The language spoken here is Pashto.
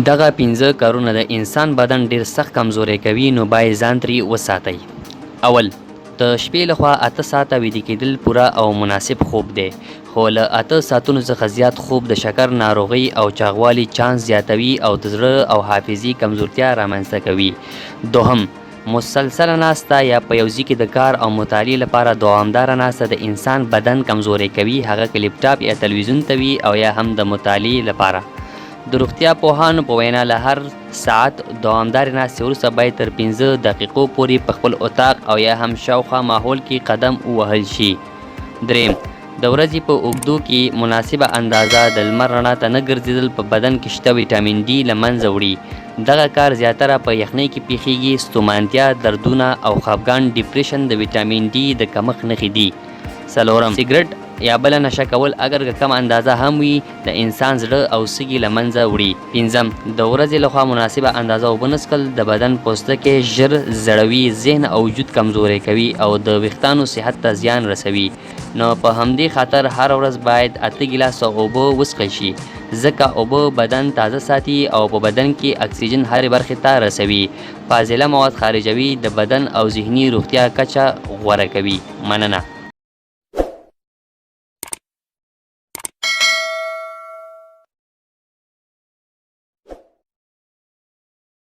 دغه 15 کارونه د انسان بدن ډیر سخت کمزوری کوي، نو باید ځان ترې وساتئ. اول، د شپې لخوا 8 ساعته ویده کېدل پوره او مناسب خوب دی، خو له 8 ساعتونو څخه زیات خوب د شکر ناروغۍ او چاغوالي چانس زیاتوي او د زړه او حافظي کمزورتیا رامنځته کوي. دوهم، مسلسله ناسته یا په یو ځای کې د کار او مطالعې لپاره دوامداره ناسته د انسان بدن کمزوری کوي، هغه که لیپټاپ یا تلویزیون ته وي او یا هم د مطالعې لپاره. د روغتیا پوهانو په وینا له هر ساعت دوامدارې ناستې وروسته باید تر 15 دقیقو پورې په خپل اتاق او یا هم شاوخوا ماحول کې قدم ووهل شي. دریم، د ورځې په اوږدو کې مناسبه اندازه د لمر رڼا ته نه ګرځېدل په بدن کې شته ویټامین ډي له منځه وړي. دغه کار زیاتره په یخنۍ کې پیښیږي. ستومانتیا، دردونه او خفګان، ډیپریشن د ویټامین ډي د کمښت نښې دي. څلورم، سیګرټ یا بله نشه کول اگر که کم اندازه هم وي د انسان زړه او سږي له منځه وړي. پنځم، د ورځې لخوا مناسبه اندازه اوبه نه څښل د بدن پوستکی ژر زړوي، ذهن او وجود کمزوری کوي او د ویښتانو صحت ته زیان رسوي. نو په همدې خاطر هر ورځ باید 8 ګیلاسه اوبه وڅښل شي، ځکه اوبه بدن تازه ساتي او په بدن کې اکسیجن هرې برخې ته رسوي، فاضله مواد خارجوي، د بدن او ذهني روغتیا کچه غوره کوي. مننه.